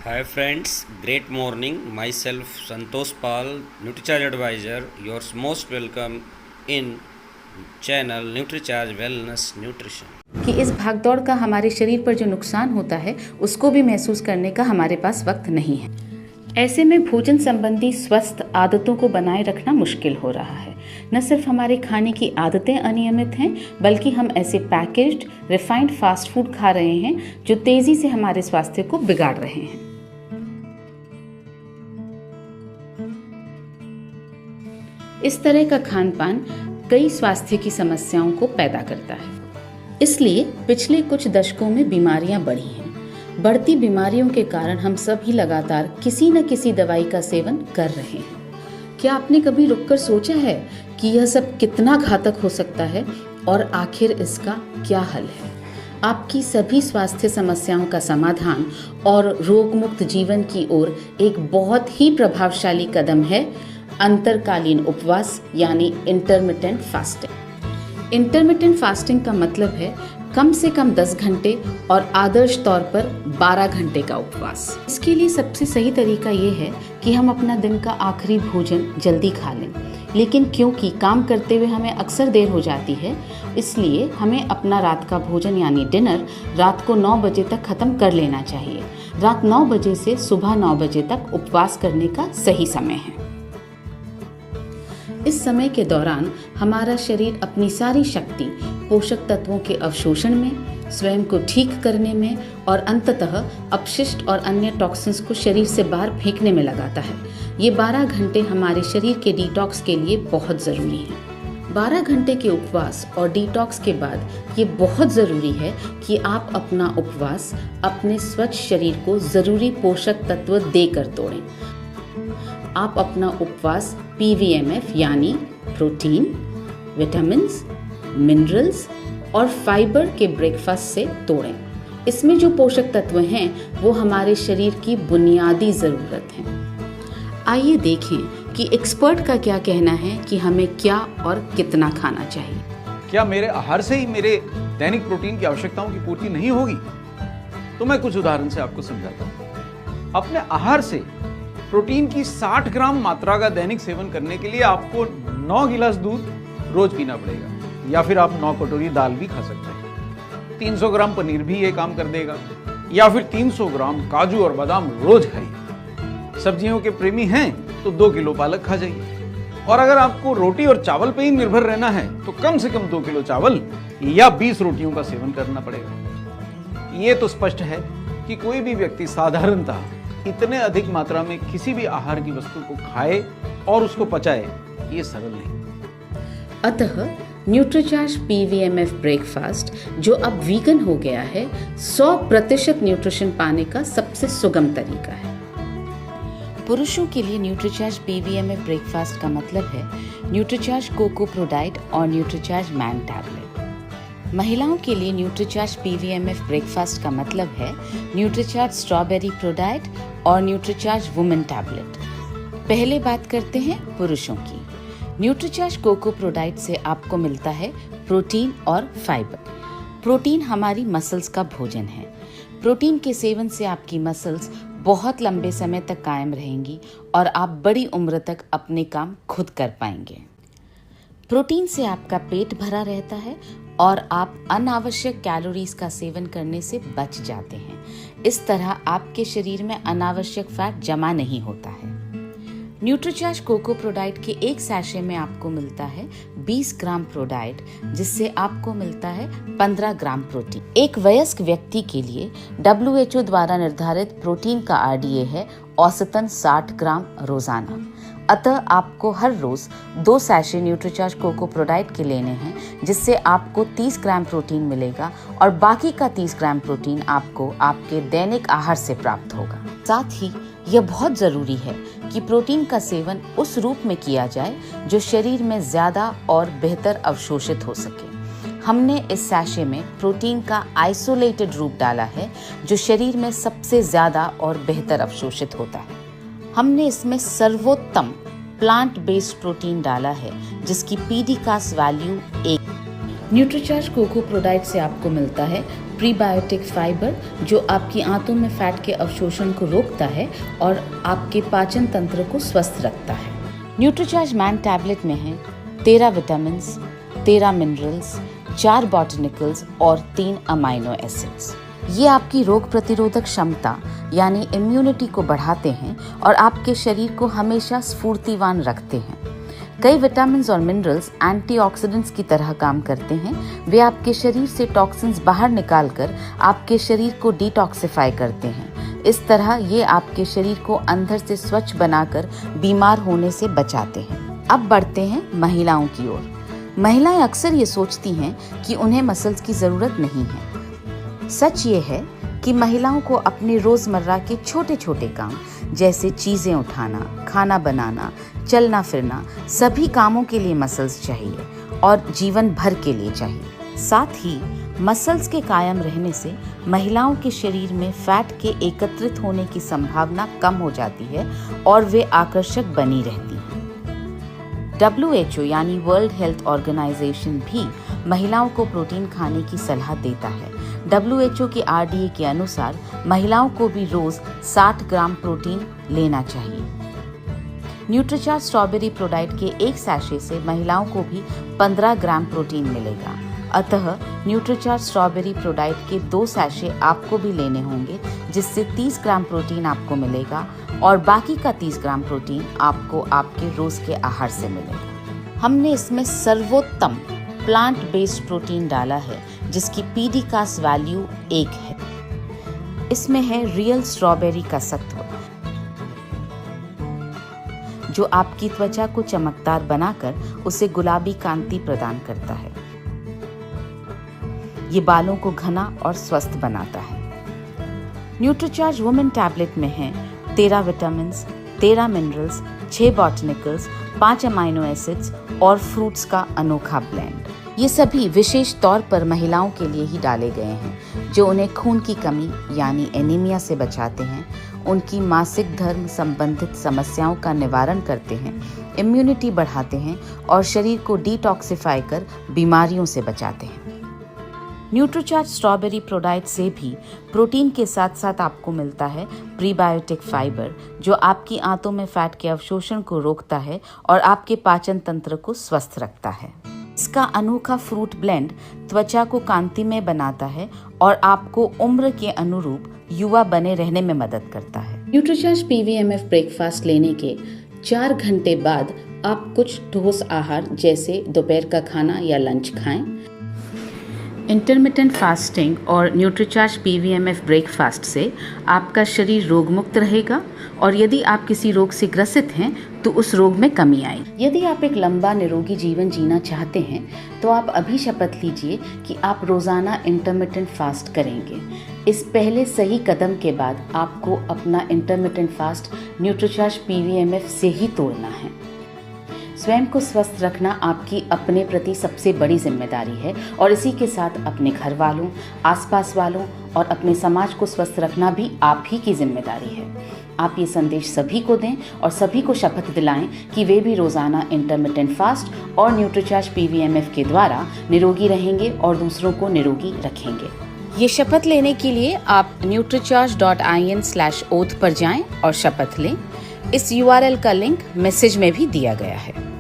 Hi friends, great morning. Myself Santosh Pal, NutriCharge advisor. Yours most welcome in channel NutriCharge Wellness Nutrition. कि इस भागदौड़ का हमारे शरीर पर जो नुकसान होता है उसको भी महसूस करने का हमारे पास वक्त नहीं है। ऐसे में भोजन संबंधी स्वस्थ आदतों को बनाए रखना मुश्किल हो रहा है। न सिर्फ हमारे खाने की आदतें अनियमित हैं, बल्कि हम ऐसे पैकेज्ड रिफाइंड फास्ट फूड खा रहे हैं जो तेजी से हमारे स्वास्थ्य को बिगाड़ रहे हैं। इस तरह का खान पान कई स्वास्थ्य की समस्याओं को पैदा करता है। इसलिए पिछले कुछ दशकों में बीमारियां बढ़ी हैं। बढ़ती बीमारियों के कारण हम सभी लगातार किसी न किसी दवाई का सेवन कर रहे हैं। क्या आपने कभी रुककर सोचा है कि यह सब कितना घातक हो सकता है और आखिर इसका क्या हल है? आपकी सभी स्वास्थ्य समस्याओं का समाधान और रोगमुक्त जीवन की ओर एक बहुत ही प्रभावशाली कदम है अंतरकालीन उपवास यानी इंटरमिटेंट फास्टिंग। इंटरमिटेंट फास्टिंग का मतलब है कम से कम 10 घंटे और आदर्श तौर पर 12 घंटे का उपवास। इसके लिए सबसे सही तरीका ये है कि हम अपना दिन का आखिरी भोजन जल्दी खा लें, लेकिन क्योंकि काम करते हुए हमें अक्सर देर हो जाती है, इसलिए हमें अपना रात का भोजन यानी डिनर रात को 9 बजे तक खत्म कर लेना चाहिए। रात 9 बजे से सुबह 9 बजे तक उपवास करने का सही समय है। इस समय के दौरान हमारा शरीर अपनी सारी शक्ति पोषक तत्वों के अवशोषण में, स्वयं को ठीक करने में और अंततः अपशिष्ट और अन्य टॉक्सिन्स को शरीर से बाहर फेंकने में लगाता है। ये 12 घंटे हमारे शरीर के डिटॉक्स के लिए बहुत ज़रूरी हैं। 12 घंटे के उपवास और डिटॉक्स के बाद ये बहुत ज़रूरी है कि आप अपना उपवास अपने स्वच्छ शरीर को ज़रूरी पोषक तत्व देकर तोड़ें। आप अपना उपवास PVMF यानी प्रोटीन, विटामिन्स, मिनरल्स और फाइबर के ब्रेकफास्ट से तोड़ें। इसमें जो पोषक तत्व हैं वो हमारे शरीर की बुनियादी ज़रूरत हैं। आइए देखें कि एक्सपर्ट का क्या कहना है कि हमें क्या और कितना खाना चाहिए। क्या मेरे आहार से ही मेरे दैनिक प्रोटीन की आवश्यकताओं की पूर्ति नहीं होगी? तो मैं कुछ उदाहरण से आपको समझाता हूँ। अपने आहार से प्रोटीन की 60 ग्राम मात्रा का दैनिक सेवन करने के लिए आपको 9 गिलास दूध रोज पीना पड़ेगा, या फिर आप 9 कटोरी दाल भी खा सकते हैं। 300 ग्राम पनीर भी ये काम कर देगा, या फिर 300 ग्राम काजू और बादाम रोज खाइए। सब्जियों के प्रेमी हैं तो 2 किलो पालक खा जाइए। और अगर आपको रोटी और चावल पे ही निर्भर रहना है तो कम से कम 2 किलो चावल या 20 रोटियों का सेवन करना पड़ेगा। ये तो स्पष्ट है कि कोई भी व्यक्ति साधारणतः इतने अधिक मात्रा में किसी भी आहार की वस्तु को खाए और उसको पचाए, ये सरल नहीं। अतः न्यूट्रीचार्ज PVMF ब्रेकफास्ट, जो अब वीगन हो गया है, 100% न्यूट्रिशन पाने का सबसे सुगम तरीका है। पुरुषों के लिए न्यूट्रीचार्ज PVMF ब्रेकफास्ट का मतलब है न्यूट्रीचार्ज कोको प्रोडाइट और न्यूट्रीचार्ज मैन टैबलेट। महिलाओं के लिए न्यूट्रीचार्ज PVMF ब्रेकफास्ट का मतलब है न्यूट्रीचार्ज स्ट्रॉबेरी प्रोडाइट और न्यूट्रीचार्ज वुमेन टैबलेट। पहले बात करते हैं पुरुषों की। न्यूट्रीचार्ज कोको प्रोडाइट से आपको मिलता है प्रोटीन और फाइबर। प्रोटीन हमारी मसल्स का भोजन है। प्रोटीन के सेवन से आपकी मसल्स बहुत लंबे समय तक कायम रहेंगी और आप बड़ी उम्र तक अपने काम खुद कर पाएंगे। प्रोटीन से आपका पेट भरा रहता है और आप अनावश्यक कैलोरीज का सेवन करने से बच जाते हैं। इस तरह आपके शरीर में अनावश्यक फैट जमा नहीं होता है। न्यूट्रीचार्ज कोको प्रोडाइट के एक सैशे में आपको मिलता है 20 ग्राम प्रोडाइट, जिससे आपको मिलता है 15 ग्राम प्रोटीन। एक वयस्क व्यक्ति के लिए WHO द्वारा निर्धारित प्रोटीन का RDA है औसतन 60 ग्राम रोजाना। अतः आपको हर रोज 2 सैशे न्यूट्रीचार्ज कोको प्रोडाइट के लेने हैं, जिससे आपको 30 ग्राम प्रोटीन मिलेगा और बाकी का 30 ग्राम प्रोटीन आपको आपके दैनिक आहार से प्राप्त होगा। साथ ही यह बहुत जरूरी है कि प्रोटीन का सेवन उस रूप में किया जाए जो शरीर में ज्यादा और बेहतर अवशोषित हो सके। हमने इस सैशे में प्रोटीन का आइसोलेटेड रूप डाला है जो शरीर में सबसे ज्यादा और बेहतर अवशोषित होता है। हमने इसमें सर्वोत्तम प्लांट बेस्ड प्रोटीन डाला है जिसकी पीडीकास वैल्यू 1। न्यूट्रीचार्ज कोको प्रोडाक्ट से आपको मिलता है प्रीबायोटिक फाइबर जो आपकी आंतों में फैट के अवशोषण को रोकता है और आपके पाचन तंत्र को स्वस्थ रखता है। न्यूट्रीचार्ज मैन टैबलेट में है 13 विटामिन्स, 13 मिनरल्स, 4 बॉटनिकल्स और 3 अमाइनो एसिड्स। ये आपकी रोग प्रतिरोधक क्षमता यानी इम्यूनिटी को बढ़ाते हैं और आपके शरीर को हमेशा स्फूर्तिवान रखते हैं। कई विटामिन्स और मिनरल्स एंटीऑक्सीडेंट्स की तरह काम करते हैं। वे आपके शरीर से टॉक्सिन्स बाहर निकालकर आपके शरीर को डिटॉक्सिफाई करते हैं। इस तरह ये आपके शरीर को अंदर से स्वच्छ बनाकर बीमार होने से बचाते हैं। अब बढ़ते हैं महिलाओं की ओर। महिलाएं अक्सर ये सोचती हैं कि उन्हें मसल्स की ज़रूरत नहीं है। सच ये है कि महिलाओं को अपने रोज़मर्रा के छोटे छोटे काम जैसे चीज़ें उठाना, खाना बनाना, चलना फिरना, सभी कामों के लिए मसल्स चाहिए और जीवन भर के लिए चाहिए। साथ ही मसल्स के कायम रहने से महिलाओं के शरीर में फैट के एकत्रित होने की संभावना कम हो जाती है और वे आकर्षक बनी रहती हैं। WHO यानी वर्ल्ड हेल्थ ऑर्गेनाइजेशन भी महिलाओं को प्रोटीन खाने की सलाह देता है। WHO की RDA के अनुसार महिलाओं को भी रोज 60 ग्राम प्रोटीन लेना चाहिए। न्यूट्रीचार्ज स्ट्रॉबेरी प्रोडाक्ट के एक सैशे से महिलाओं को भी 15 ग्राम प्रोटीन मिलेगा। अतः न्यूट्रीचार्ज स्ट्रॉबेरी प्रोडाक्ट के 2 सैशे आपको भी लेने होंगे, जिससे 30 ग्राम प्रोटीन आपको मिलेगा और बाकी का 30 ग्राम प्रोटीन आपको आपके रोज के आहार से मिलेगा। हमने इसमें सर्वोत्तम प्लांट बेस्ड प्रोटीन डाला है जिसकी पीडीकास वैल्यू 1 है। इसमें है रियल स्ट्रॉबेरी का सत्व जो आपकी त्वचा को चमकदार बनाकर उसे गुलाबी कांति प्रदान करता है। ये बालों को घना और स्वस्थ बनाता है। न्यूट्रीचार्ज वुमेन टैबलेट में है 13 विटामिन्स, 13 मिनरल्स, 6 बॉटनिकल्स, 5 अमाइनो एसिड्स और फ्रूट्स का अनोखा ब्लेंड। ये सभी विशेष तौर पर महिलाओं के लिए ही डाले गए हैं जो उन्हें खून की कमी यानी एनीमिया से बचाते हैं, उनकी मासिक धर्म संबंधित समस्याओं का निवारण करते हैं, इम्यूनिटी बढ़ाते हैं और शरीर को डिटॉक्सिफाई कर बीमारियों से बचाते हैं। न्यूट्रीचार्ज स्ट्रॉबेरी प्रोडाक्ट से भी प्रोटीन के साथ साथ आपको मिलता है प्रीबायोटिक फाइबर जो आपकी आंतों में फैट के अवशोषण को रोकता है और आपके पाचन तंत्र को स्वस्थ रखता है। इसका अनोखा फ्रूट ब्लेंड त्वचा को कांतिमय बनाता है और आपको उम्र के अनुरूप युवा बने रहने में मदद करता है। न्यूट्रीचार्ज PVMF ब्रेकफास्ट लेने के 4 घंटे बाद आप कुछ ठोस आहार जैसे दोपहर का खाना या लंच खाएं। इंटरमिटेंट फास्टिंग और न्यूट्रीचार्ज PVMF ब्रेकफास्ट से आपका शरीर रोगमुक्त रहेगा और यदि आप किसी रोग से ग्रसित हैं तो उस रोग में कमी आएगी। यदि आप एक लंबा निरोगी जीवन जीना चाहते हैं तो आप अभी शपथ लीजिए कि आप रोजाना इंटरमिटेंट फास्ट करेंगे। इस पहले सही कदम के बाद आपको अपना इंटरमिटेंट फास्ट न्यूट्रीचार्ज PVMF से ही तोड़ना है। स्वयं को स्वस्थ रखना आपकी अपने प्रति सबसे बड़ी जिम्मेदारी है और इसी के साथ अपने घर वालों, आसपास वालों और अपने समाज को स्वस्थ रखना भी आप ही की जिम्मेदारी है। आप ये संदेश सभी को दें और सभी को शपथ दिलाएं कि वे भी रोजाना इंटरमिटेंट फास्ट और न्यूट्रीचार्ज PVMF के द्वारा निरोगी रहेंगे और दूसरों को निरोगी रखेंगे। ये शपथ लेने के लिए आप nutricharge.in/oath पर जाएं और शपथ लें। इस URL का लिंक मैसेज में भी दिया गया है।